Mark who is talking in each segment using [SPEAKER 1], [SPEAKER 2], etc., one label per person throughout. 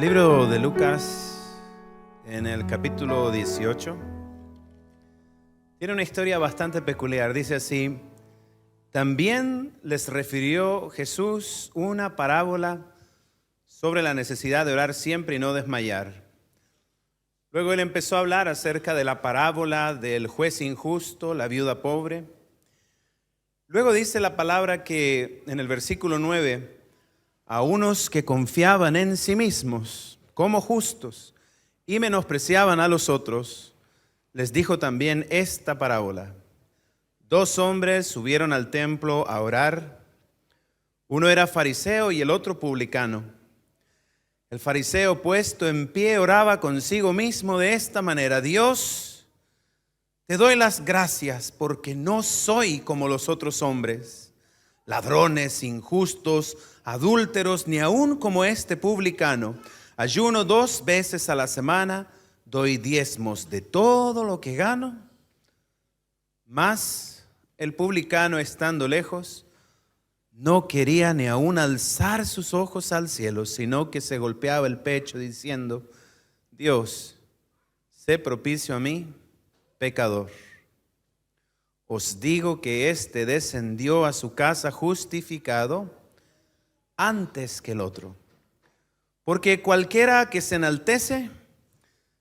[SPEAKER 1] Libro de Lucas, en el capítulo 18, tiene una historia bastante peculiar. Dice así: también les refirió Jesús una parábola sobre la necesidad de orar siempre y no desmayar. Luego él empezó a hablar acerca de la parábola del juez injusto, la viuda pobre. Luego dice la palabra que en el versículo 9, a unos que confiaban en sí mismos como justos y menospreciaban a los otros, les dijo también esta parábola. Dos hombres subieron al templo a orar. Uno era fariseo y el otro publicano. El fariseo, puesto en pie, oraba consigo mismo de esta manera: Dios, te doy las gracias porque no soy como los otros hombres, ladrones, injustos, adúlteros, ni aun como este publicano. Ayuno 2 veces a la semana, doy diezmos de todo lo que gano. Mas el publicano, estando lejos, no quería ni aun alzar sus ojos al cielo, sino que se golpeaba el pecho diciendo: Dios, sé propicio a mí, pecador. Os digo que éste descendió a su casa justificado antes que el otro. Porque cualquiera que se enaltece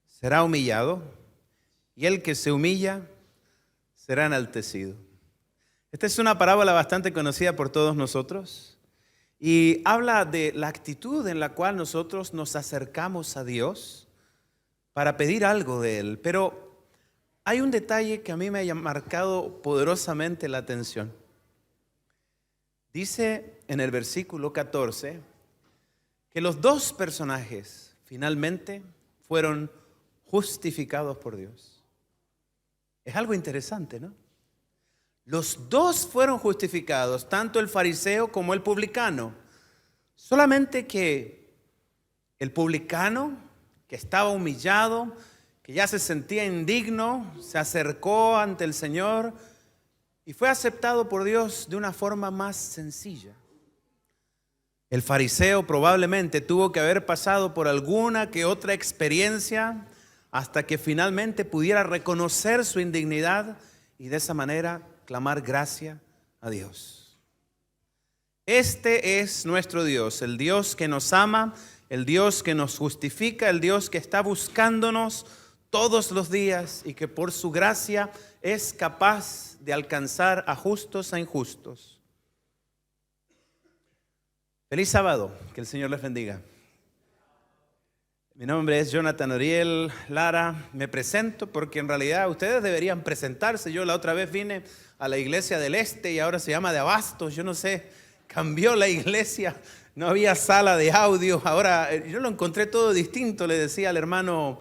[SPEAKER 1] será humillado, y el que se humilla será enaltecido. Esta es una parábola bastante conocida por todos nosotros y habla de la actitud en la cual nosotros nos acercamos a Dios para pedir algo de Él. Pero hay un detalle que a mí me ha marcado poderosamente la atención. Dice en el versículo 14 que los dos personajes finalmente fueron justificados por Dios. Es algo interesante, ¿no? Los dos fueron justificados, tanto el fariseo como el publicano. Solamente que el publicano, que estaba humillado, que ya se sentía indigno, se acercó ante el Señor y fue aceptado por Dios de una forma más sencilla. El fariseo probablemente tuvo que haber pasado por alguna que otra experiencia hasta que finalmente pudiera reconocer su indignidad y de esa manera clamar gracia a Dios. Este es nuestro Dios, el Dios que nos ama, el Dios que nos justifica, el Dios que está buscándonos todos los días y que por su gracia es capaz de alcanzar a justos e injustos. Feliz sábado, que el Señor les bendiga. Mi nombre es Jonathan Oriel Lara. Me presento porque en realidad ustedes deberían presentarse. Yo la otra vez vine a la iglesia del Este y ahora se llama de Abastos. Yo no sé, cambió la iglesia, no había sala de audio. Ahora yo lo encontré todo distinto. Le decía al hermano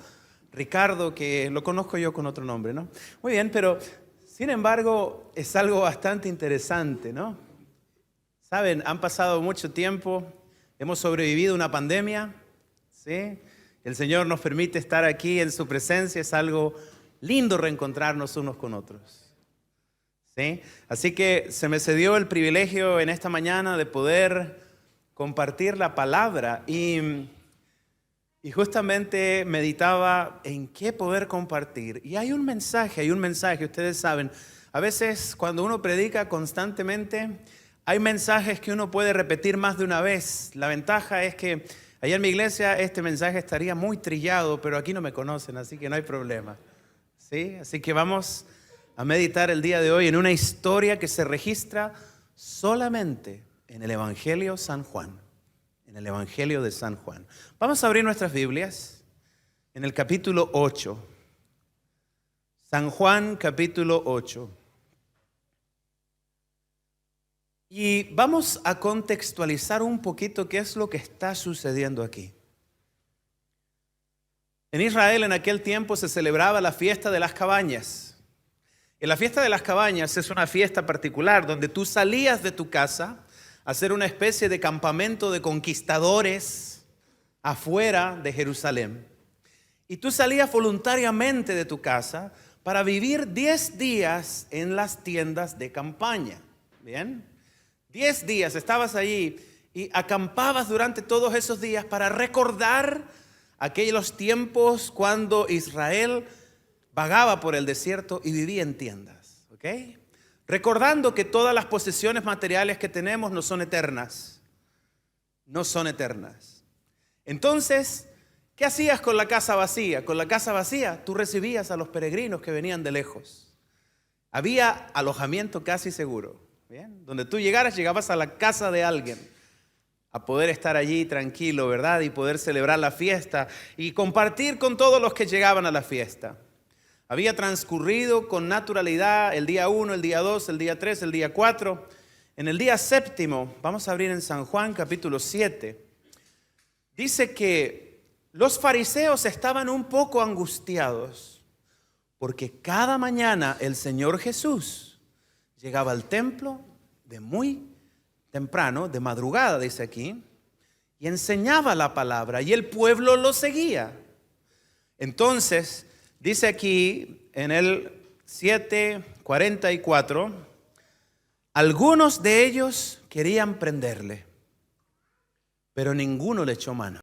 [SPEAKER 1] Ricardo, que lo conozco yo con otro nombre, ¿no? Muy bien, pero sin embargo es algo bastante interesante, ¿no? Saben, han pasado mucho tiempo, hemos sobrevivido a una pandemia, ¿sí? El Señor nos permite estar aquí en su presencia, es algo lindo reencontrarnos unos con otros, ¿sí? Así que se me cedió el privilegio en esta mañana de poder compartir la palabra y justamente meditaba en qué poder compartir. Y hay un mensaje, ustedes saben, a veces cuando uno predica constantemente, hay mensajes que uno puede repetir más de una vez. La ventaja es que allá en mi iglesia este mensaje estaría muy trillado, pero aquí no me conocen, así que no hay problema, ¿sí? Así que vamos a meditar el día de hoy en una historia que se registra solamente en el Evangelio San Juan. En el Evangelio de San Juan. Vamos a abrir nuestras Biblias en el capítulo 8. San Juan, capítulo 8. Y vamos a contextualizar un poquito qué es lo que está sucediendo aquí. En Israel en aquel tiempo se celebraba la fiesta de las cabañas. Y la fiesta de las cabañas es una fiesta particular donde tú salías de tu casa a hacer una especie de campamento de conquistadores afuera de Jerusalén. Y tú salías voluntariamente de tu casa para vivir 10 días en las tiendas de campaña. ¿Bien? 10 días estabas allí y acampabas durante todos esos días para recordar aquellos tiempos cuando Israel vagaba por el desierto y vivía en tiendas, ¿ok? Recordando que todas las posesiones materiales que tenemos no son eternas. No son eternas. Entonces, ¿qué hacías con la casa vacía? Con la casa vacía, tú recibías a los peregrinos que venían de lejos. Había alojamiento casi seguro. ¿Bien? Donde tú llegabas a la casa de alguien a poder estar allí tranquilo, ¿verdad? Y poder celebrar la fiesta y compartir con todos los que llegaban a la fiesta. Había transcurrido con naturalidad el día 1, el día 2, el día 3, el día 4. En el día séptimo, vamos a abrir en San Juan capítulo 7, dice que los fariseos estaban un poco angustiados porque cada mañana el Señor Jesús llegaba al templo de muy temprano, de madrugada, dice aquí, y enseñaba la palabra y el pueblo lo seguía. Entonces, dice aquí en el 7:44, algunos de ellos querían prenderle, pero ninguno le echó mano.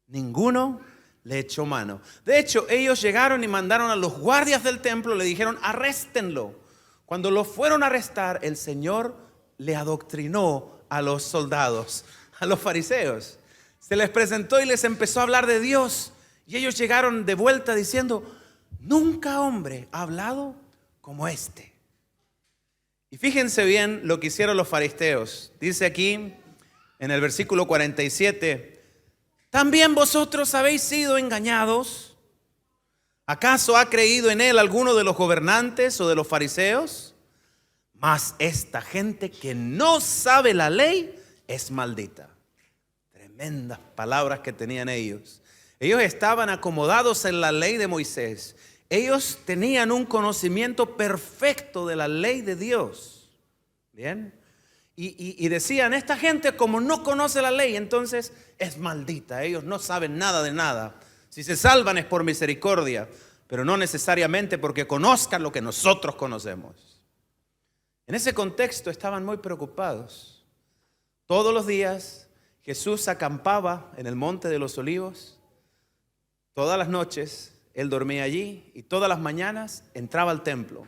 [SPEAKER 1] Ninguno le echó mano. De hecho, ellos llegaron y mandaron a los guardias del templo, le dijeron, arréstenlo. Cuando lo fueron a arrestar, el Señor le adoctrinó a los soldados, a los fariseos. Se les presentó y les empezó a hablar de Dios. Y ellos llegaron de vuelta diciendo, nunca hombre ha hablado como este. Y fíjense bien lo que hicieron los fariseos. Dice aquí en el versículo 47, ¿también vosotros habéis sido engañados? ¿Acaso ha creído en él alguno de los gobernantes o de los fariseos? Mas esta gente que no sabe la ley es maldita. Tremendas palabras que tenían ellos. Ellos estaban acomodados en la ley de Moisés. Ellos tenían un conocimiento perfecto de la ley de Dios. ¿Bien? Y decían, esta gente como no conoce la ley, entonces es maldita. Ellos no saben nada de nada. Si se salvan es por misericordia, pero no necesariamente porque conozcan lo que nosotros conocemos. En ese contexto estaban muy preocupados. Todos los días Jesús acampaba en el Monte de los Olivos. Todas las noches Él dormía allí y todas las mañanas entraba al templo.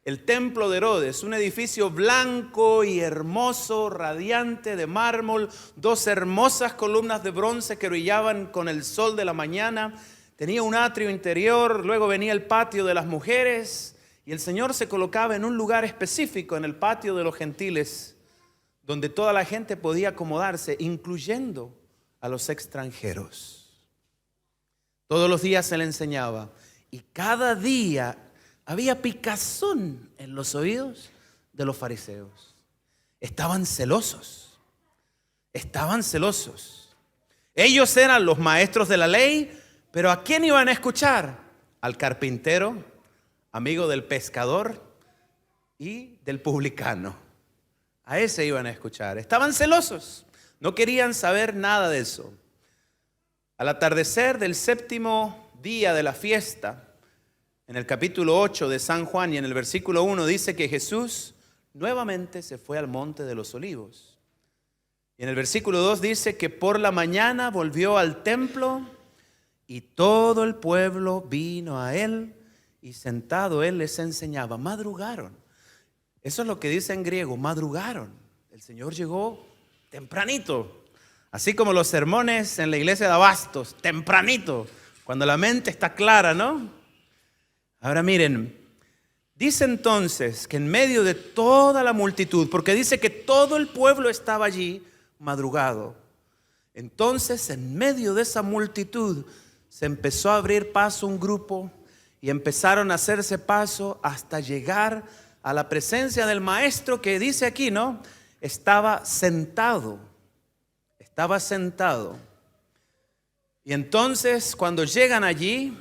[SPEAKER 1] El templo de Herodes, un edificio blanco y hermoso, radiante de mármol, 2 hermosas columnas de bronce que brillaban con el sol de la mañana. Tenía un atrio interior, luego venía el patio de las mujeres y el Señor se colocaba en un lugar específico en el patio de los gentiles, donde toda la gente podía acomodarse, incluyendo a los extranjeros. Todos los días se le enseñaba y cada día había picazón en los oídos de los fariseos. Estaban celosos. Estaban celosos. Ellos eran los maestros de la ley, pero ¿a quién iban a escuchar? Al carpintero, amigo del pescador y del publicano. A ese iban a escuchar. Estaban celosos. No querían saber nada de eso. Al atardecer del 7º día de la fiesta, en el capítulo 8 de San Juan y en el versículo 1 dice que Jesús nuevamente se fue al Monte de los Olivos. Y en el versículo 2 dice que por la mañana volvió al templo y todo el pueblo vino a él y sentado él les enseñaba. Madrugaron. Eso es lo que dice en griego, madrugaron. El Señor llegó tempranito. Así como los sermones en la iglesia de Abastos, tempranito, cuando la mente está clara, ¿no? Ahora miren, dice entonces que en medio de toda la multitud, porque dice que todo el pueblo estaba allí madrugado. Entonces en medio de esa multitud se empezó a abrir paso un grupo y empezaron a hacerse paso hasta llegar a la presencia del maestro que dice aquí, ¿no? Estaba sentado. Estaba sentado. Y entonces cuando llegan allí,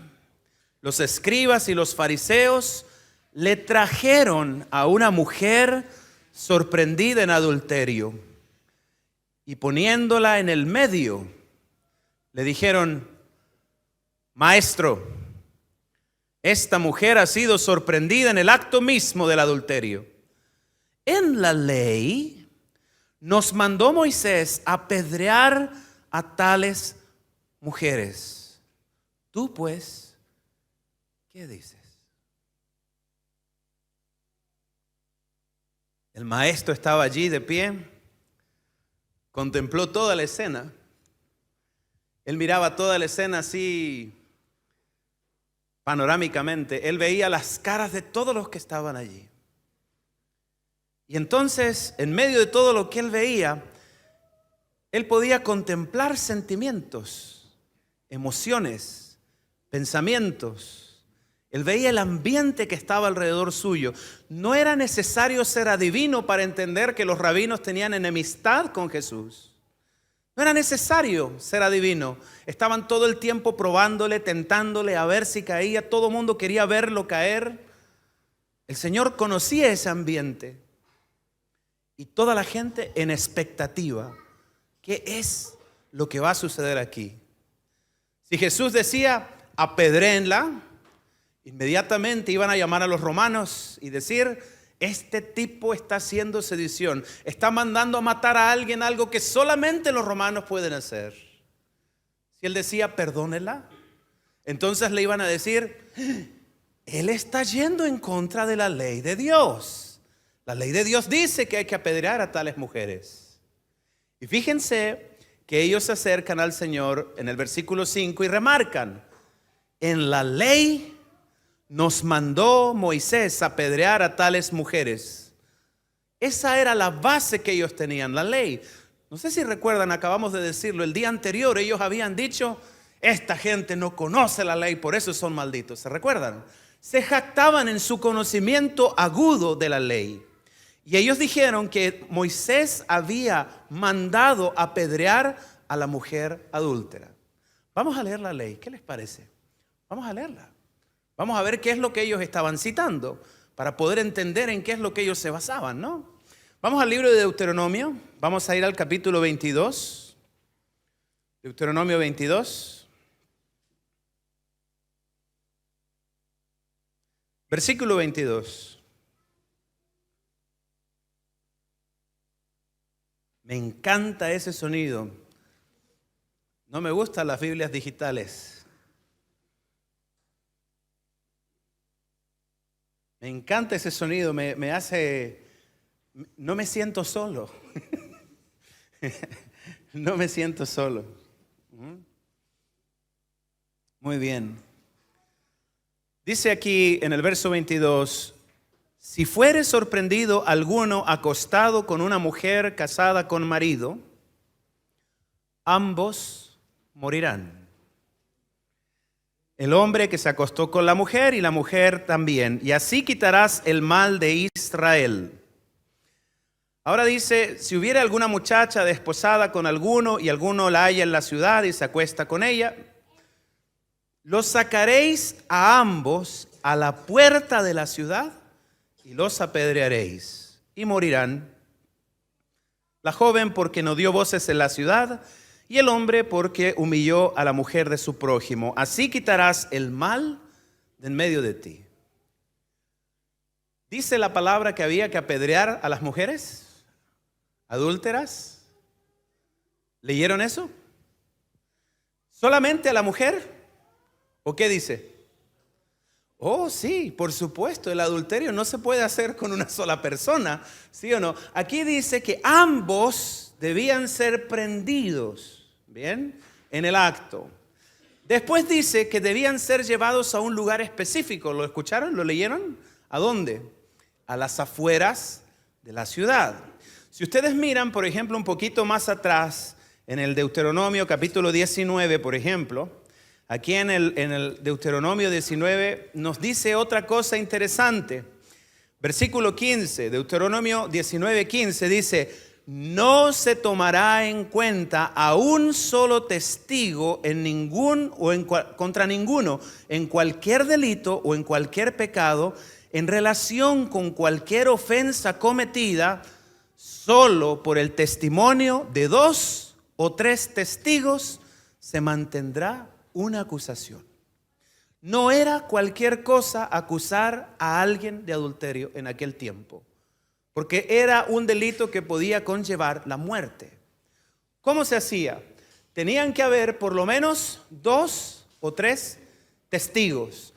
[SPEAKER 1] los escribas y los fariseos le trajeron a una mujer sorprendida en adulterio y poniéndola en el medio, le dijeron, maestro, esta mujer ha sido sorprendida en el acto mismo del adulterio. En la ley nos mandó Moisés a apedrear a tales mujeres. Tú pues, ¿qué dices? El maestro estaba allí de pie, contempló toda la escena. Él miraba toda la escena así panorámicamente. Él veía las caras de todos los que estaban allí. Y entonces, en medio de todo lo que él veía, él podía contemplar sentimientos, emociones, pensamientos. Él veía el ambiente que estaba alrededor suyo. No era necesario ser adivino para entender que los rabinos tenían enemistad con Jesús. No era necesario ser adivino. Estaban todo el tiempo probándole, tentándole a ver si caía. Todo el mundo quería verlo caer. El Señor conocía ese ambiente. Y toda la gente en expectativa. ¿Qué es lo que va a suceder aquí? Si Jesús decía, apedréenla, inmediatamente iban a llamar a los romanos y decir, este tipo está haciendo sedición, está mandando a matar a alguien, algo que solamente los romanos pueden hacer. Si él decía, perdónela, entonces le iban a decir, él está yendo en contra de la ley de Dios. La ley de Dios dice que hay que apedrear a tales mujeres. Y fíjense que ellos se acercan al Señor en el versículo 5 y remarcan, en la ley nos mandó Moisés a apedrear a tales mujeres. Esa era la base que ellos tenían, la ley. No sé si recuerdan, acabamos de decirlo, el día anterior ellos habían dicho, esta gente no conoce la ley, por eso son malditos. ¿Se recuerdan? Se jactaban en su conocimiento agudo de la ley. Y ellos dijeron que Moisés había mandado apedrear a la mujer adúltera. Vamos a leer la ley, ¿qué les parece? Vamos a leerla. Vamos a ver qué es lo que ellos estaban citando para poder entender en qué es lo que ellos se basaban, ¿no? Vamos al libro de Deuteronomio, vamos a ir al capítulo 22. Deuteronomio 22. Versículo 22. Me encanta ese sonido. No me gustan las Biblias digitales. Me encanta ese sonido, me hace, no me siento solo. No me siento solo. Muy bien. Dice aquí en el verso 22, si fuere sorprendido alguno acostado con una mujer casada con marido, ambos morirán. El hombre que se acostó con la mujer y la mujer también. Y así quitarás el mal de Israel. Ahora dice, si hubiera alguna muchacha desposada con alguno y alguno la halla en la ciudad y se acuesta con ella, los sacaréis a ambos a la puerta de la ciudad y los apedrearéis y morirán. La joven porque no dio voces en la ciudad y el hombre porque humilló a la mujer de su prójimo. Así quitarás el mal de en medio de ti. Dice la palabra que había que apedrear a las mujeres adúlteras. ¿Leyeron eso? ¿Solamente a la mujer? ¿O qué dice? Oh, sí, por supuesto, el adulterio no se puede hacer con una sola persona, ¿sí o no? Aquí dice que ambos debían ser prendidos, ¿bien? En el acto. Después dice que debían ser llevados a un lugar específico. ¿Lo escucharon? ¿Lo leyeron? ¿A dónde? A las afueras de la ciudad. Si ustedes miran, por ejemplo, un poquito más atrás, en el Deuteronomio capítulo 19, por ejemplo, aquí en el Deuteronomio 19 nos dice otra cosa interesante. Versículo 15, Deuteronomio 19:15 dice, no se tomará en cuenta a un solo testigo contra ninguno en cualquier delito o en cualquier pecado en relación con cualquier ofensa cometida, solo por el testimonio de 2 o 3 testigos se mantendrá una acusación. No era cualquier cosa acusar a alguien de adulterio en aquel tiempo, porque era un delito que podía conllevar la muerte. ¿Cómo se hacía? Tenían que haber por lo menos 2 o 3 testigos.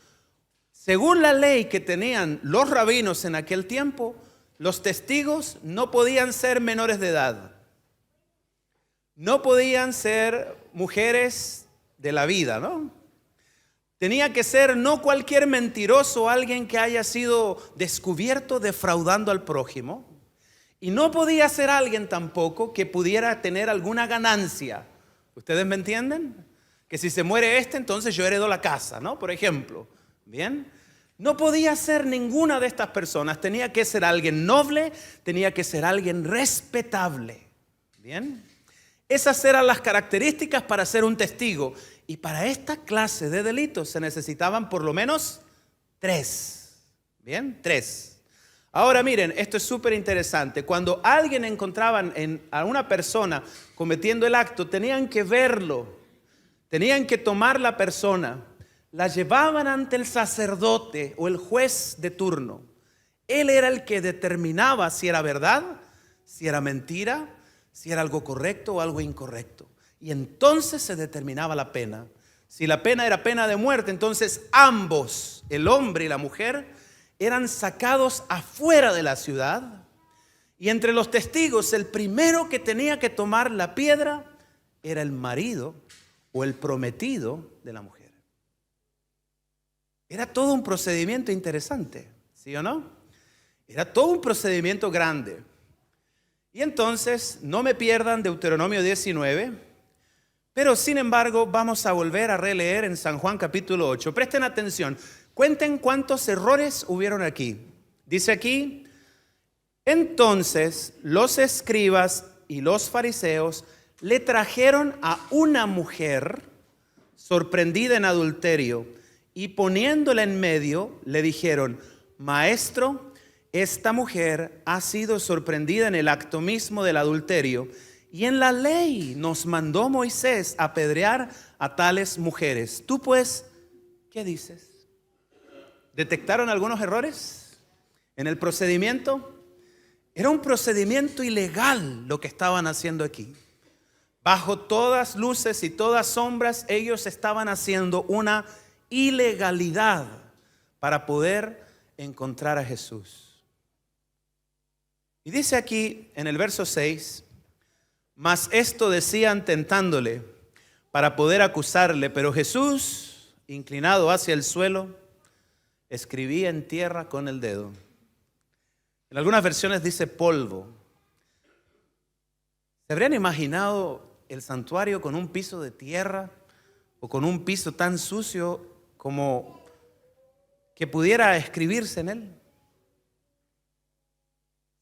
[SPEAKER 1] Según la ley que tenían los rabinos en aquel tiempo, los testigos no podían ser menores de edad. No podían ser mujeres de la vida, ¿no? Tenía que ser no cualquier mentiroso, alguien que haya sido descubierto defraudando al prójimo. Y no podía ser alguien tampoco que pudiera tener alguna ganancia. ¿Ustedes me entienden? Que si se muere entonces yo heredo la casa, ¿no? Por ejemplo. ¿Bien? No podía ser ninguna de estas personas. Tenía que ser alguien noble, tenía que ser alguien respetable. ¿Bien? Esas eran las características para ser un testigo. Y para esta clase de delitos se necesitaban por lo menos 3. ¿Bien? 3. Ahora miren, esto es súper interesante. Cuando alguien encontraban a una persona cometiendo el acto, tenían que verlo, tenían que tomar la persona, la llevaban ante el sacerdote o el juez de turno. Él era el que determinaba si era verdad, si era mentira, si era algo correcto o algo incorrecto. Y entonces se determinaba la pena. Si la pena era pena de muerte, entonces ambos, el hombre y la mujer, eran sacados afuera de la ciudad, y entre los testigos el primero que tenía que tomar la piedra era el marido o el prometido de la mujer. Era todo un procedimiento interesante, ¿sí o no? Era todo un procedimiento grande. Y entonces no me pierdan Deuteronomio 19, pero sin embargo vamos a volver a releer en San Juan capítulo 8. Presten atención. Cuenten cuántos errores hubieron aquí. Dice aquí, entonces los escribas y los fariseos le trajeron a una mujer sorprendida en adulterio y poniéndola en medio le dijeron, maestro, esta mujer ha sido sorprendida en el acto mismo del adulterio y en la ley nos mandó Moisés apedrear a tales mujeres. Tú pues, ¿qué dices? ¿Detectaron algunos errores en el procedimiento? Era un procedimiento ilegal lo que estaban haciendo aquí. Bajo todas luces y todas sombras, ellos estaban haciendo una ilegalidad para poder encontrar a Jesús. Y dice aquí en el verso 6, mas esto decían tentándole para poder acusarle, pero Jesús, inclinado hacia el suelo, escribía en tierra con el dedo. En algunas versiones dice polvo. ¿Se habrían imaginado el santuario con un piso de tierra o con un piso tan sucio como que pudiera escribirse en él?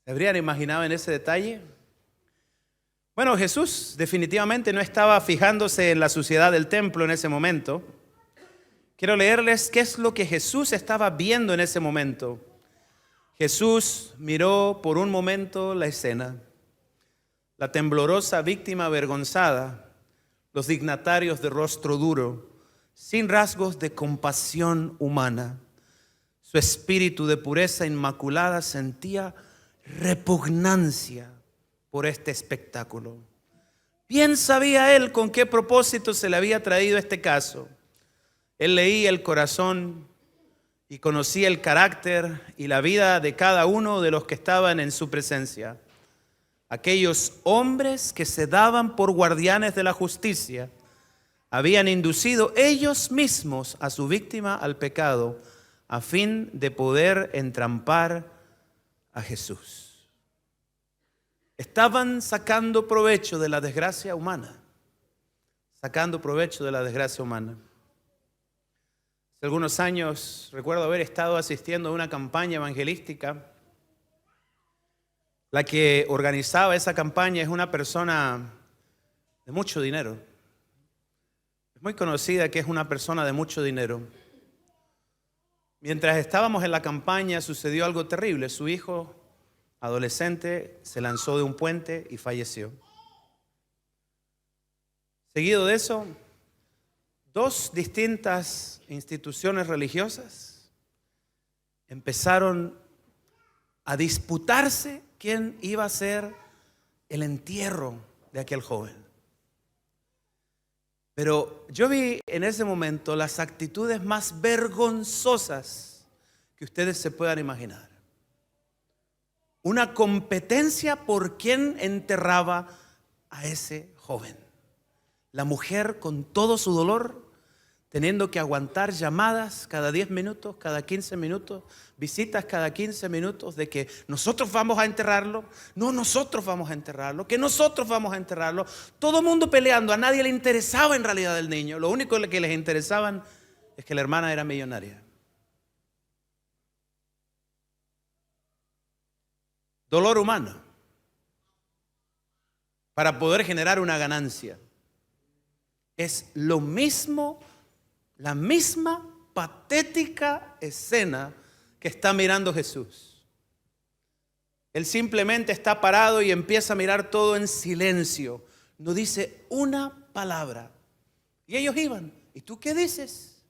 [SPEAKER 1] ¿Se habrían imaginado en ese detalle? Bueno, Jesús definitivamente no estaba fijándose en la suciedad del templo en ese momento. Quiero leerles qué es lo que Jesús estaba viendo en ese momento. Jesús miró por un momento la escena, la temblorosa víctima avergonzada, los dignatarios de rostro duro, sin rasgos de compasión humana. Su espíritu de pureza inmaculada sentía repugnancia por este espectáculo. Bien sabía él con qué propósito se le había traído este caso. Él leía el corazón y conocía el carácter y la vida de cada uno de los que estaban en su presencia. Aquellos hombres que se daban por guardianes de la justicia habían inducido ellos mismos a su víctima al pecado a fin de poder entrampar a Jesús. Estaban sacando provecho de la desgracia humana. Sacando provecho de la desgracia humana. Hace algunos años recuerdo haber estado asistiendo a una campaña evangelística. La que organizaba esa campaña es una persona de mucho dinero. Es muy conocida que es una persona de mucho dinero. Mientras estábamos en la campaña sucedió algo terrible. Su hijo, adolescente, se lanzó de un puente y falleció. Seguido de eso, 2 distintas instituciones religiosas empezaron a disputarse quién iba a ser el entierro de aquel joven. Pero yo vi en ese momento las actitudes más vergonzosas que ustedes se puedan imaginar. Una competencia por quién enterraba a ese joven. La mujer con todo su dolor, teniendo que aguantar llamadas cada 10 minutos, cada 15 minutos, visitas cada 15 minutos de que nosotros vamos a enterrarlo, no, nosotros vamos a enterrarlo, que nosotros vamos a enterrarlo. Todo el mundo peleando, a nadie le interesaba en realidad el niño. Lo único que les interesaba es que la hermana era millonaria. Dolor humano para poder generar una ganancia. Es lo mismo, la misma patética escena que está mirando Jesús. Él simplemente está parado y empieza a mirar todo en silencio. No dice una palabra. Y ellos iban. ¿Y tú qué dices?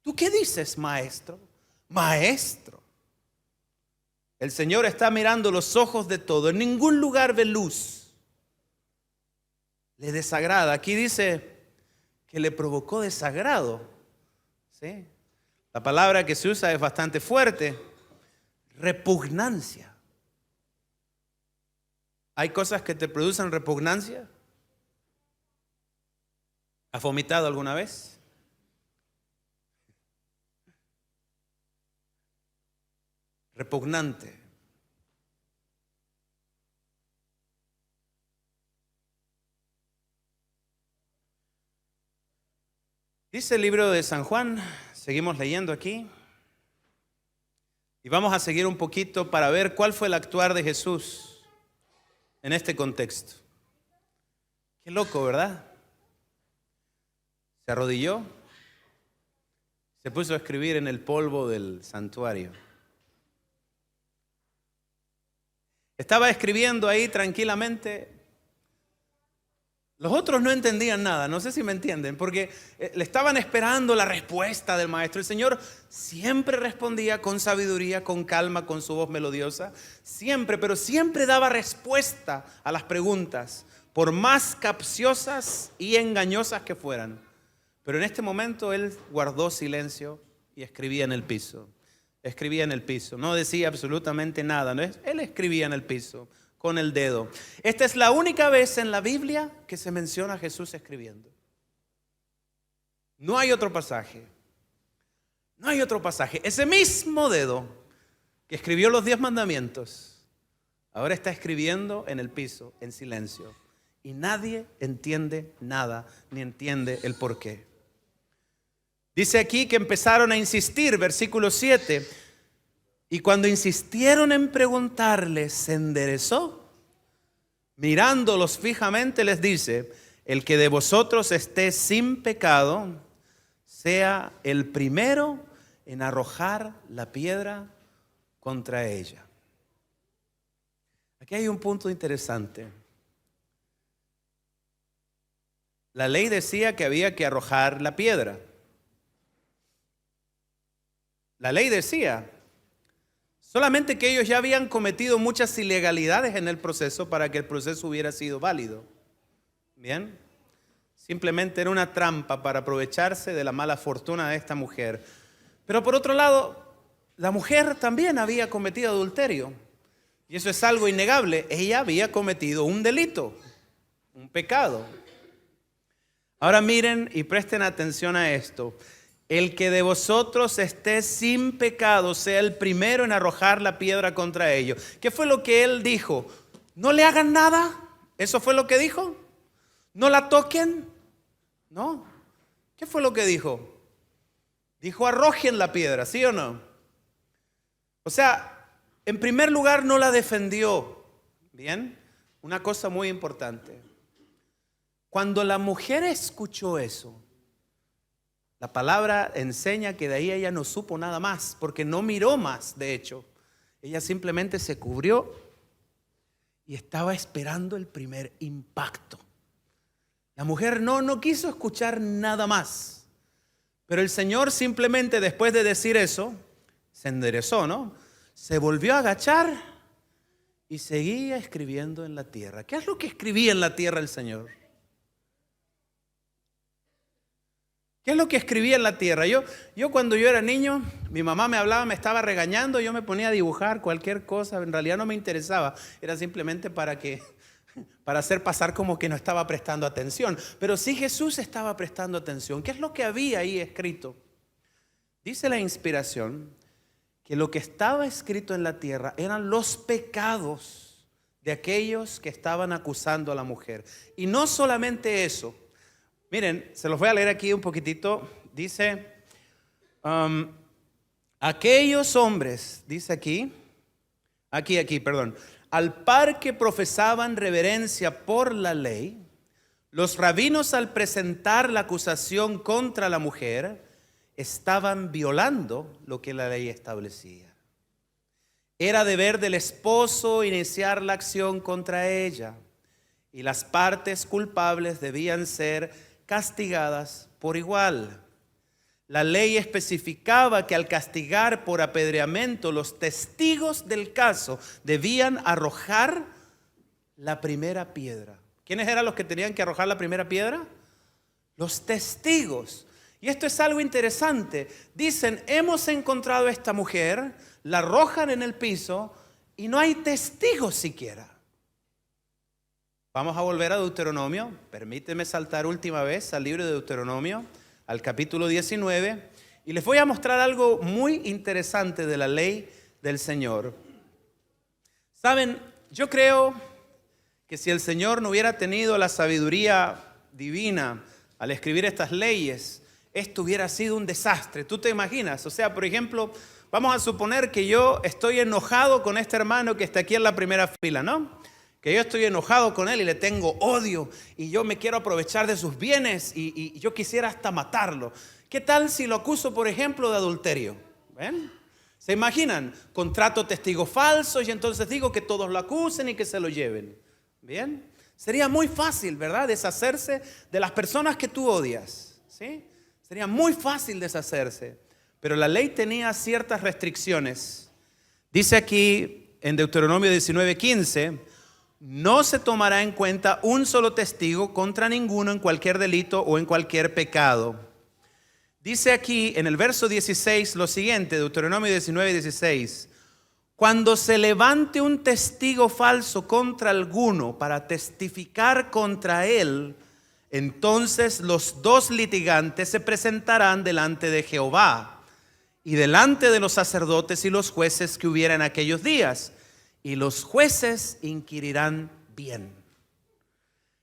[SPEAKER 1] ¿Tú qué dices, maestro? Maestro. El Señor está mirando los ojos de todo. En ningún lugar ve luz. Le desagrada. Aquí dice que le provocó desagrado. ¿Sí? La palabra que se usa es bastante fuerte. Repugnancia. ¿Hay cosas que te producen repugnancia? ¿Has vomitado alguna vez? Repugnante. Dice el libro de San Juan, seguimos leyendo aquí, y vamos a seguir un poquito para ver cuál fue el actuar de Jesús en este contexto. Qué loco, ¿verdad? Se arrodilló, se puso a escribir en el polvo del santuario. Estaba escribiendo ahí tranquilamente. Los otros no entendían nada, no sé si me entienden, porque le estaban esperando la respuesta del maestro. El Señor siempre respondía con sabiduría, con calma, con su voz melodiosa, siempre, pero siempre daba respuesta a las preguntas, por más capciosas y engañosas que fueran. Pero en este momento Él guardó silencio y escribía en el piso. Escribía en el piso, no decía absolutamente nada, ¿no? Él escribía en el piso con el dedo. Esta es la única vez en la Biblia que se menciona a Jesús escribiendo. No hay otro pasaje. No hay otro pasaje. Ese mismo dedo que escribió los 10 mandamientos, ahora está escribiendo en el piso, en silencio. Y nadie entiende nada, ni entiende el porqué. Dice aquí que empezaron a insistir, versículo 7. Y cuando insistieron en preguntarle, se enderezó. Mirándolos fijamente les dice: el que de vosotros esté sin pecado, sea el primero en arrojar la piedra contra ella. Aquí hay un punto interesante. La ley decía que había que arrojar la piedra. La ley decía, solamente que ellos ya habían cometido muchas ilegalidades en el proceso para que el proceso hubiera sido válido. Bien, simplemente era una trampa para aprovecharse de la mala fortuna de esta mujer. Pero por otro lado, la mujer también había cometido adulterio. Y eso es algo innegable. Ella había cometido un delito, un pecado. Ahora miren y presten atención a esto. El que de vosotros esté sin pecado, sea el primero en arrojar la piedra contra ellos. ¿Qué fue lo que él dijo? ¿No le hagan nada? ¿Eso fue lo que dijo? ¿No la toquen? No. ¿Qué fue lo que dijo? Dijo: arrojen la piedra, ¿sí o no? O sea, en primer lugar no la defendió. Bien, una cosa muy importante. Cuando la mujer escuchó eso, la palabra enseña que de ahí ella no supo nada más, porque no miró más, de hecho. Ella simplemente se cubrió y estaba esperando el primer impacto. La mujer no quiso escuchar nada más. Pero el Señor simplemente, después de decir eso, se enderezó, ¿no? Se volvió a agachar y seguía escribiendo en la tierra. ¿Qué es lo que escribía en la tierra el Señor? ¿Qué es lo que escribía en la tierra? Yo cuando yo era niño, mi mamá me hablaba, me estaba regañando, yo me ponía a dibujar cualquier cosa, en realidad no me interesaba, era simplemente para hacer pasar como que no estaba prestando atención. Pero sí Jesús estaba prestando atención. ¿Qué es lo que había ahí escrito? Dice la inspiración que lo que estaba escrito en la tierra eran los pecados de aquellos que estaban acusando a la mujer. Y no solamente eso. Miren, se los voy a leer aquí un poquitito. Dice, aquellos hombres, dice aquí, perdón, al par que profesaban reverencia por la ley, los rabinos al presentar la acusación contra la mujer, estaban violando lo que la ley establecía. Era deber del esposo iniciar la acción contra ella, y las partes culpables debían ser castigadas por igual. La ley especificaba que al castigar por apedreamiento, los testigos del caso debían arrojar la primera piedra. ¿Quiénes eran los que tenían que arrojar la primera piedra? Los testigos. Y esto es algo interesante. Dicen, hemos encontrado a esta mujer, la arrojan en el piso y no hay testigos siquiera. Vamos a volver a Deuteronomio. Permíteme saltar última vez al libro de Deuteronomio, al capítulo 19. Y les voy a mostrar algo muy interesante de la ley del Señor. Saben, yo creo que si el Señor no hubiera tenido la sabiduría divina al escribir estas leyes, esto hubiera sido un desastre. ¿Tú te imaginas? O sea, por ejemplo, vamos a suponer que yo estoy enojado con este hermano que está aquí en la primera fila, ¿no? Que yo estoy enojado con él y le tengo odio y yo me quiero aprovechar de sus bienes y yo quisiera hasta matarlo. ¿Qué tal si lo acuso, por ejemplo, de adulterio? ¿Ven? ¿Se imaginan? Contrato testigos falsos y entonces digo que todos lo acusen y que se lo lleven. ¿Bien? Sería muy fácil, ¿verdad? Deshacerse de las personas que tú odias. ¿Sí? Sería muy fácil deshacerse. Pero la ley tenía ciertas restricciones. Dice aquí en Deuteronomio 19:15, no se tomará en cuenta un solo testigo contra ninguno en cualquier delito o en cualquier pecado. Dice aquí en el verso 16 lo siguiente, Deuteronomio 19:16. Cuando se levante un testigo falso contra alguno para testificar contra él, entonces los dos litigantes se presentarán delante de Jehová y delante de los sacerdotes y los jueces que hubiera en aquellos días. Y los jueces inquirirán bien.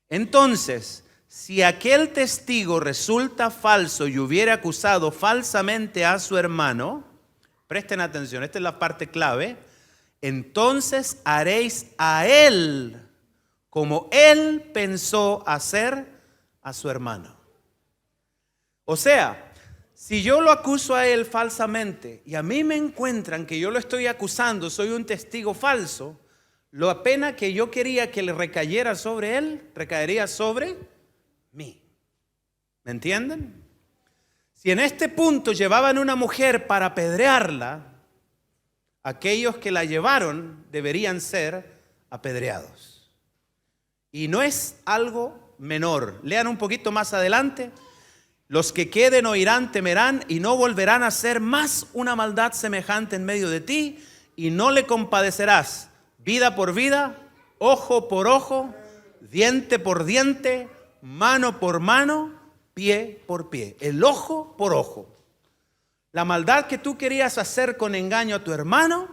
[SPEAKER 1] Entonces, si aquel testigo resulta falso y hubiera acusado falsamente a su hermano, presten atención, esta es la parte clave, entonces haréis a él como él pensó hacer a su hermano. O sea, si yo lo acuso a él falsamente y a mí me encuentran que yo lo estoy acusando, soy un testigo falso, la pena que yo quería que le recayera sobre él, recaería sobre mí. ¿Me entienden? Si en este punto llevaban una mujer para apedrearla, aquellos que la llevaron deberían ser apedreados. Y no es algo menor. Lean un poquito más adelante. Los que queden oirán, temerán y no volverán a hacer más una maldad semejante en medio de ti y no le compadecerás. Vida por vida, ojo por ojo, diente por diente, mano por mano, pie por pie. El ojo por ojo. La maldad que tú querías hacer con engaño a tu hermano,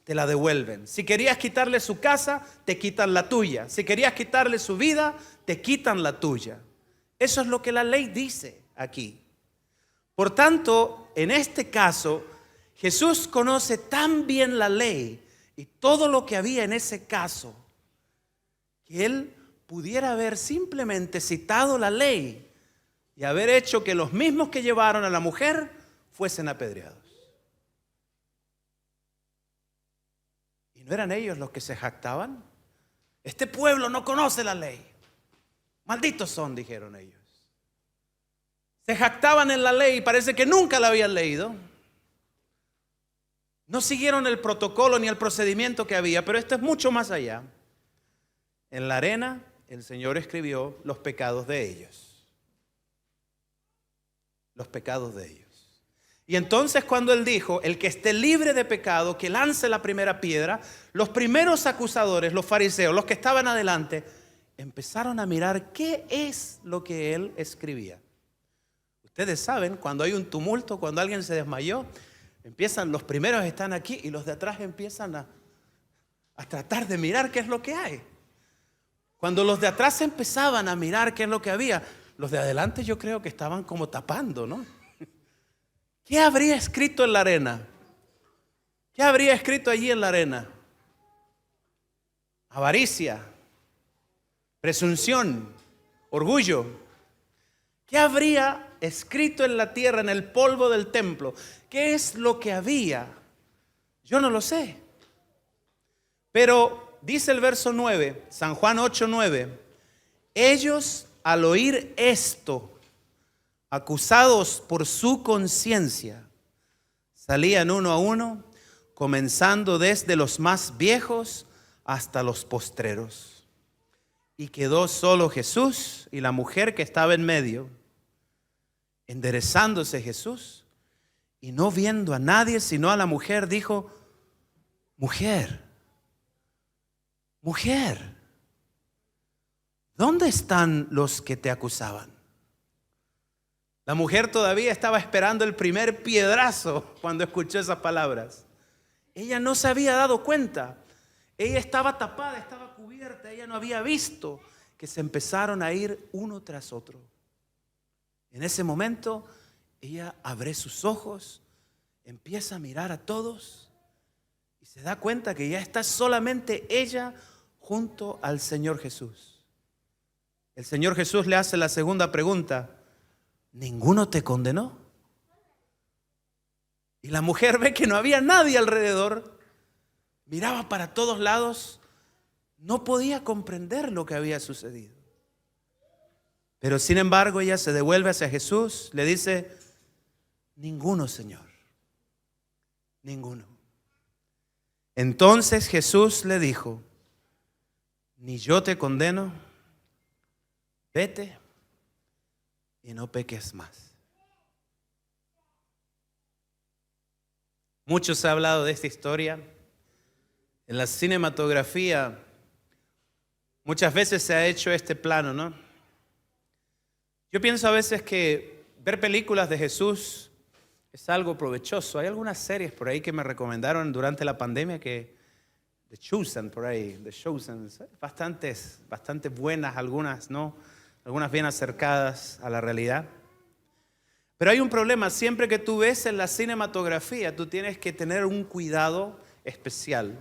[SPEAKER 1] te la devuelven. Si querías quitarle su casa, te quitan la tuya. Si querías quitarle su vida, te quitan la tuya. Eso es lo que la ley dice aquí. Por tanto, en este caso, Jesús conoce tan bien la ley y todo lo que había en ese caso, que él pudiera haber simplemente citado la ley y haber hecho que los mismos que llevaron a la mujer fuesen apedreados. ¿Y no eran ellos los que se jactaban? Este pueblo no conoce la ley. Malditos son, dijeron ellos. Se jactaban en la ley y parece que nunca la habían leído. No siguieron el protocolo ni el procedimiento que había, pero esto es mucho más allá. En la arena el Señor escribió los pecados de ellos. Los pecados de ellos. Y entonces cuando Él dijo, el que esté libre de pecado, que lance la primera piedra, los primeros acusadores, los fariseos, los que estaban adelante, empezaron a mirar qué es lo que Él escribía. Ustedes saben, cuando hay un tumulto, cuando alguien se desmayó, los primeros están aquí y los de atrás empiezan a tratar de mirar qué es lo que hay. Cuando los de atrás empezaban a mirar qué es lo que había, los de adelante yo creo que estaban como tapando, ¿no? ¿Qué habría escrito en la arena? ¿Qué habría escrito allí en la arena? Avaricia, presunción, orgullo. ¿Qué habría escrito en la tierra, en el polvo del templo? ¿Qué es lo que había? Yo no lo sé. Pero dice el verso 9, San Juan 8:9, ellos al oír esto, acusados por su conciencia, salían uno a uno, comenzando desde los más viejos hasta los postreros. Y quedó solo Jesús y la mujer que estaba en medio. Enderezándose Jesús y no viendo a nadie sino a la mujer, dijo: mujer, mujer, ¿dónde están los que te acusaban? La mujer todavía estaba esperando el primer piedrazo cuando escuchó esas palabras. Ella no se había dado cuenta. Ella estaba tapada, estaba cubierta. Ella no había visto que se empezaron a ir uno tras otro. En ese momento, ella abre sus ojos, empieza a mirar a todos y se da cuenta que ya está solamente ella junto al Señor Jesús. El Señor Jesús le hace la segunda pregunta: ¿ninguno te condenó? Y la mujer ve que no había nadie alrededor, miraba para todos lados, no podía comprender lo que había sucedido. Pero sin embargo ella se devuelve hacia Jesús, le dice: ninguno, Señor, ninguno. Entonces Jesús le dijo: ni yo te condeno, vete y no peques más. Mucho se ha hablado de esta historia. En la cinematografía muchas veces se ha hecho este plano, ¿no? Yo pienso a veces que ver películas de Jesús es algo provechoso. Hay algunas series por ahí que me recomendaron durante la pandemia, que The Chosen, por ahí, The Chosen, bastante buenas, algunas no, algunas bien acercadas a la realidad. Pero hay un problema: siempre que tú ves en la cinematografía, tú tienes que tener un cuidado especial.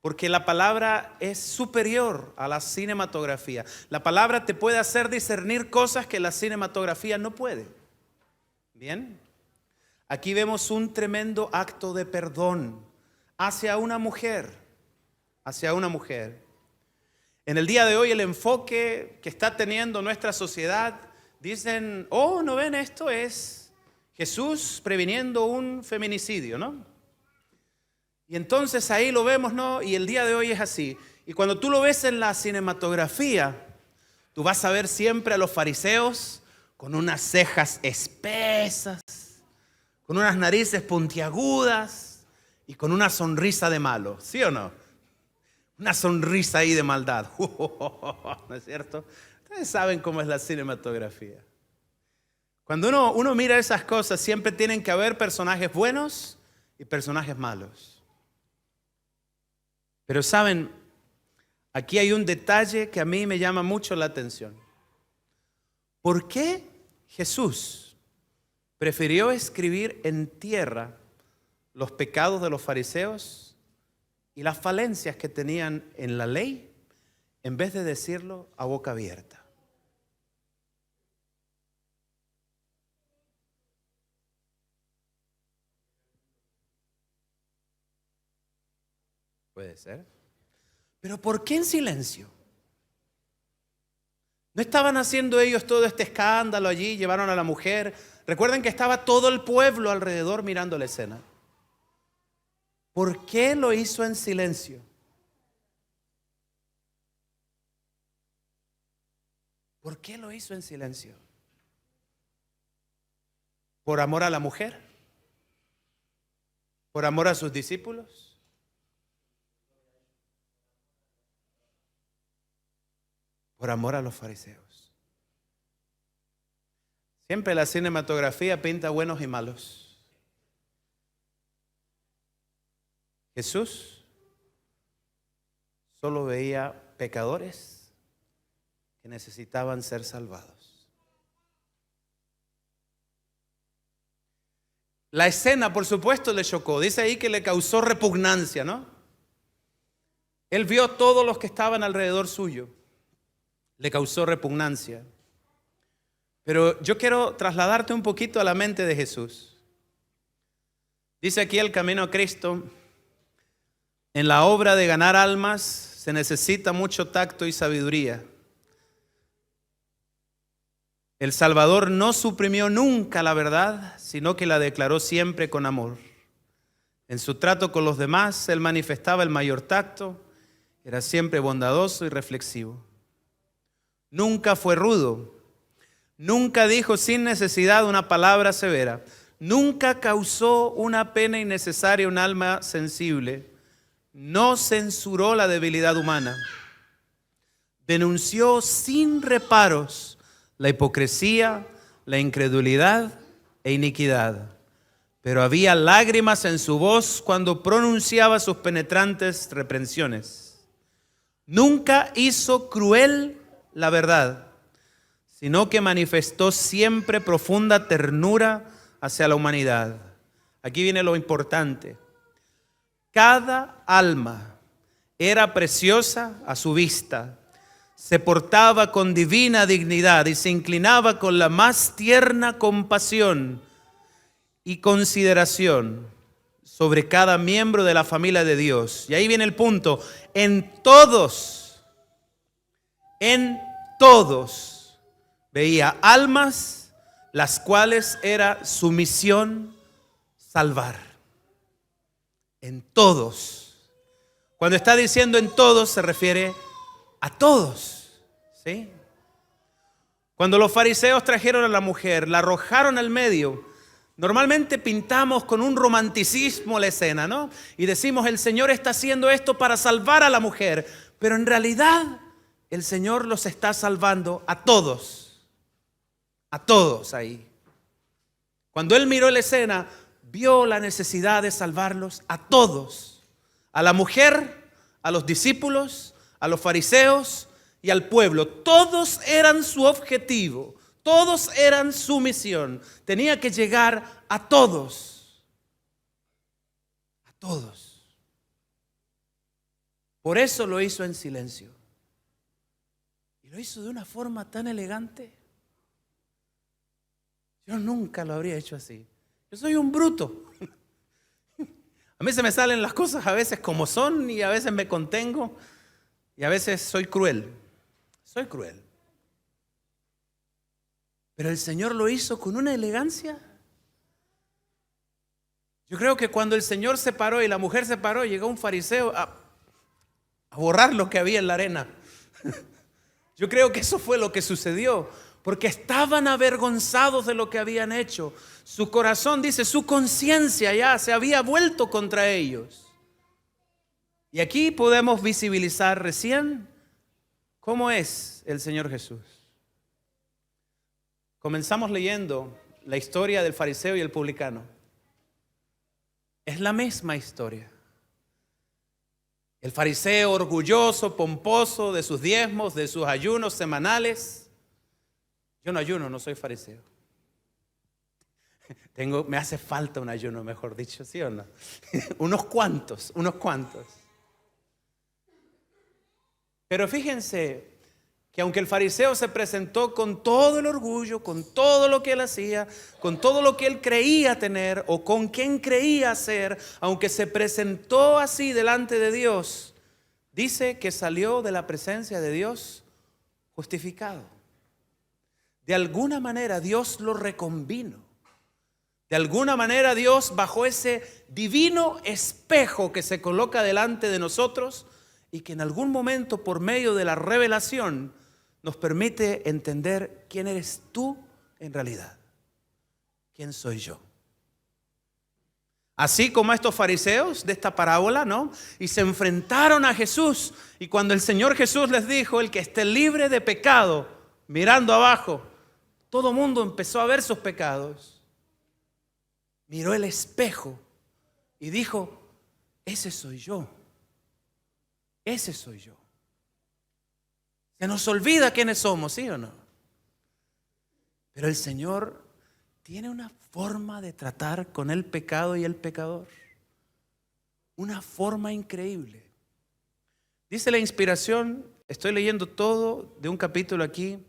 [SPEAKER 1] Porque la palabra es superior a la cinematografía. La palabra te puede hacer discernir cosas que la cinematografía no puede. Bien, aquí vemos un tremendo acto de perdón hacia una mujer. En el día de hoy el enfoque que está teniendo nuestra sociedad, dicen: oh, ¿no ven? Esto es Jesús previniendo un feminicidio, ¿no? Y entonces ahí lo vemos, ¿no? Y el día de hoy es así. Y cuando tú lo ves en la cinematografía, tú vas a ver siempre a los fariseos con unas cejas espesas, con unas narices puntiagudas y con una sonrisa de malo, ¿sí o no? Una sonrisa ahí de maldad, ¿no es cierto? Ustedes saben cómo es la cinematografía. Cuando uno mira esas cosas, siempre tienen que haber personajes buenos y personajes malos. Pero saben, aquí hay un detalle que a mí me llama mucho la atención. ¿Por qué Jesús prefirió escribir en tierra los pecados de los fariseos y las falencias que tenían en la ley, en vez de decirlo a boca abierta? Puede ser. Pero ¿por qué en silencio? ¿No estaban haciendo ellos todo este escándalo allí? Llevaron a la mujer. Recuerden que estaba todo el pueblo alrededor mirando la escena. ¿Por qué lo hizo en silencio? ¿Por qué lo hizo en silencio? ¿Por amor a la mujer? ¿Por amor a sus discípulos? ¿Por amor a los fariseos? Siempre la cinematografía pinta buenos y malos. Jesús solo veía pecadores que necesitaban ser salvados. La escena, por supuesto, le chocó. Dice ahí que le causó repugnancia, ¿no? Él vio todos los que estaban alrededor suyo. Le causó repugnancia. Pero yo quiero trasladarte un poquito a la mente de Jesús. Dice aquí el camino a Cristo. En la obra de ganar almas se necesita mucho tacto y sabiduría. El Salvador no suprimió nunca la verdad, sino que la declaró siempre con amor. En su trato con los demás, Él manifestaba el mayor tacto, era siempre bondadoso y reflexivo. Nunca fue rudo, nunca dijo sin necesidad una palabra severa, nunca causó una pena innecesaria a un alma sensible, no censuró la debilidad humana, denunció sin reparos la hipocresía, la incredulidad e iniquidad. Pero había lágrimas en su voz cuando pronunciaba sus penetrantes reprensiones. Nunca hizo cruel la verdad, sino que manifestó siempre profunda ternura hacia la humanidad. Aquí viene lo importante. Cada alma era preciosa a su vista. Se portaba con divina dignidad y se inclinaba con la más tierna compasión y consideración sobre cada miembro de la familia de Dios. Y ahí viene el punto. En todos veía almas, las cuales era su misión salvar. En todos. Cuando está diciendo en todos, se refiere a todos, ¿sí? Cuando los fariseos trajeron a la mujer, la arrojaron al medio. Normalmente pintamos con un romanticismo la escena, ¿no? Y decimos, el Señor está haciendo esto para salvar a la mujer. Pero en realidad, el Señor los está salvando a todos ahí. Cuando Él miró la escena, vio la necesidad de salvarlos a todos. A la mujer, a los discípulos, a los fariseos y al pueblo. Todos eran su objetivo, todos eran su misión. Tenía que llegar a todos. A todos. Por eso lo hizo en silencio. Y lo hizo de una forma tan elegante. Yo nunca lo habría hecho así. Yo soy un bruto. A mí se me salen las cosas a veces como son y a veces me contengo. Y a veces soy cruel. Soy cruel. Pero el Señor lo hizo con una elegancia. Yo creo que cuando el Señor se paró y la mujer se paró, llegó un fariseo a borrar lo que había en la arena. Yo creo que eso fue lo que sucedió, porque estaban avergonzados de lo que habían hecho. Su corazón, dice, su conciencia ya se había vuelto contra ellos. Y aquí podemos visibilizar recién cómo es el Señor Jesús. Comenzamos leyendo la historia del fariseo y el publicano. Es la misma historia. El fariseo orgulloso, pomposo de sus diezmos, de sus ayunos semanales. Yo no ayuno, no soy fariseo. Me hace falta un ayuno, mejor dicho, ¿sí o no? unos cuantos. Pero fíjense que aunque el fariseo se presentó con todo el orgullo, con todo lo que él hacía, con todo lo que él creía tener o con quien creía ser, aunque se presentó así delante de Dios, dice que salió de la presencia de Dios justificado. De alguna manera Dios lo reconvino. De alguna manera Dios, bajo ese divino espejo que se coloca delante de nosotros y que en algún momento por medio de la revelación nos permite entender quién eres tú en realidad. ¿Quién soy yo? Así como estos fariseos de esta parábola, ¿no? Y se enfrentaron a Jesús. Y cuando el Señor Jesús les dijo, el que esté libre de pecado, mirando abajo, todo el mundo empezó a ver sus pecados. Miró el espejo y dijo, ese soy yo. Ese soy yo. Se nos olvida quiénes somos, ¿sí o no? Pero el Señor tiene una forma de tratar con el pecado y el pecador. Una forma increíble. Dice la inspiración, estoy leyendo todo de un capítulo aquí,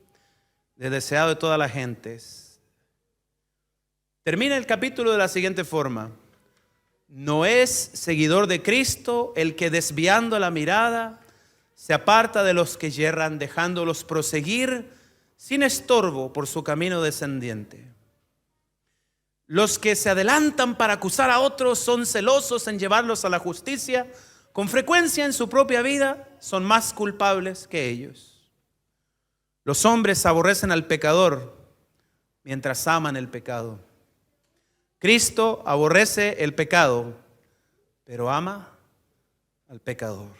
[SPEAKER 1] de Deseado de todas las gentes. Termina el capítulo de la siguiente forma. No es seguidor de Cristo el que desviando la mirada se aparta de los que yerran, dejándolos proseguir sin estorbo por su camino descendiente. Los que se adelantan para acusar a otros son celosos en llevarlos a la justicia. Con frecuencia en su propia vida son más culpables que ellos. Los hombres aborrecen al pecador mientras aman el pecado. Cristo aborrece el pecado, pero ama al pecador.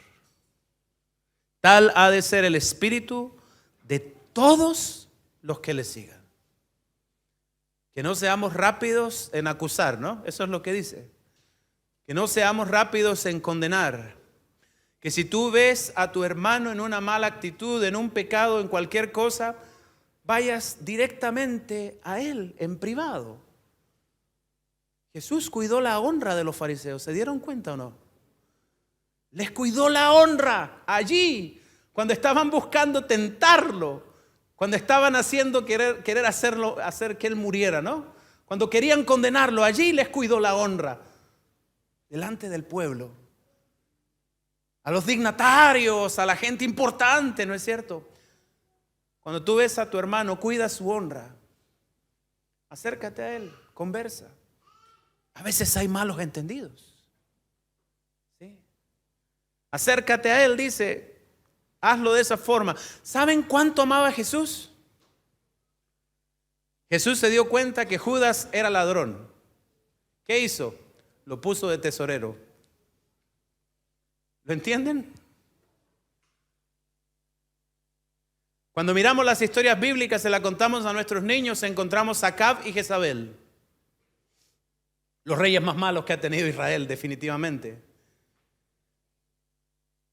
[SPEAKER 1] Tal ha de ser el espíritu de todos los que le sigan. Que no seamos rápidos en acusar, ¿no? Eso es lo que dice. Que no seamos rápidos en condenar. Que si tú ves a tu hermano en una mala actitud, en un pecado, en cualquier cosa, vayas directamente a él en privado. Jesús cuidó la honra de los fariseos. ¿Se dieron cuenta o no? Les cuidó la honra allí, cuando estaban buscando tentarlo, cuando estaban haciendo querer hacer que él muriera, ¿no? Cuando querían condenarlo, allí les cuidó la honra, delante del pueblo, a los dignatarios, a la gente importante, ¿no es cierto? Cuando tú ves a tu hermano, cuida su honra, acércate a él, conversa. A veces hay malos entendidos. ¿Sí? Acércate a él, dice, hazlo de esa forma. ¿Saben cuánto amaba a Jesús? Jesús se dio cuenta que Judas era ladrón. ¿Qué hizo? Lo puso de tesorero. ¿Lo entienden? Cuando miramos las historias bíblicas, se las contamos a nuestros niños, encontramos a Acab y Jezabel. Los reyes más malos que ha tenido Israel, definitivamente.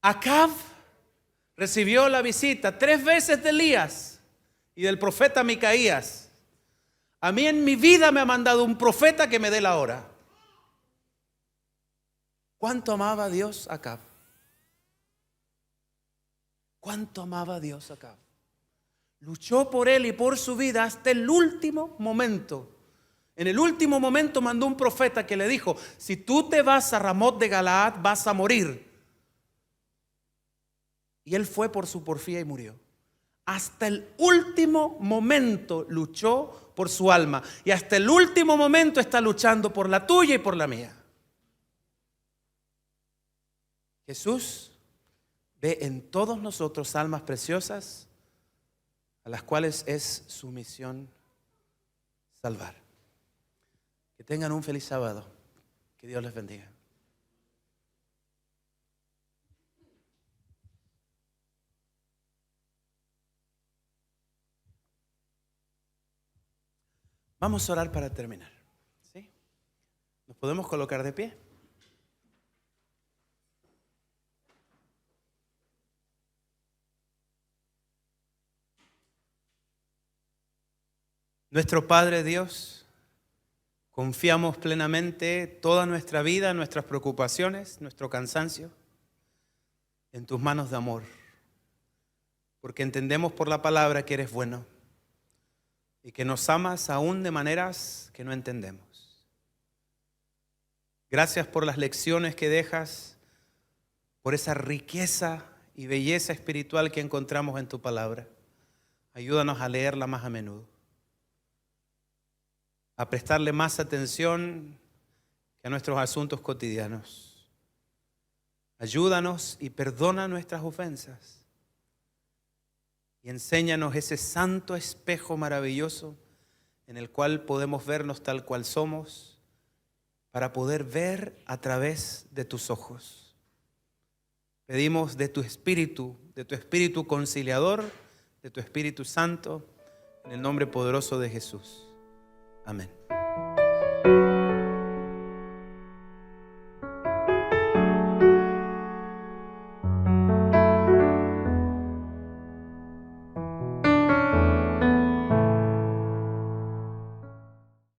[SPEAKER 1] Acab recibió la visita 3 veces de Elías y del profeta Micaías. A mí en mi vida me ha mandado un profeta que me dé la hora. ¿Cuánto amaba a Dios Acab? ¿Cuánto amaba a Dios Acab? Luchó por él y por su vida hasta el último momento. En el último momento mandó un profeta que le dijo, si tú te vas a Ramot de Galaad vas a morir. Y él fue por su porfía y murió. Hasta el último momento luchó por su alma. Y hasta el último momento está luchando por la tuya y por la mía. Jesús ve en todos nosotros almas preciosas a las cuales es su misión salvar. Que tengan un feliz sábado. Que Dios les bendiga. Vamos a orar para terminar. ¿Sí? ¿Nos podemos colocar de pie? Nuestro Padre Dios, confiamos plenamente toda nuestra vida, nuestras preocupaciones, nuestro cansancio en tus manos de amor, porque entendemos por la palabra que eres bueno y que nos amas aún de maneras que no entendemos. Gracias por las lecciones que dejas, por esa riqueza y belleza espiritual que encontramos en tu palabra. Ayúdanos a leerla más a menudo. a prestarle más atención que a nuestros asuntos cotidianos. Ayúdanos y perdona nuestras ofensas. Y enséñanos ese santo espejo maravilloso en el cual podemos vernos tal cual somos, para poder ver a través de tus ojos. Pedimos de tu Espíritu conciliador, de tu Espíritu Santo, en el nombre poderoso de Jesús. Amén.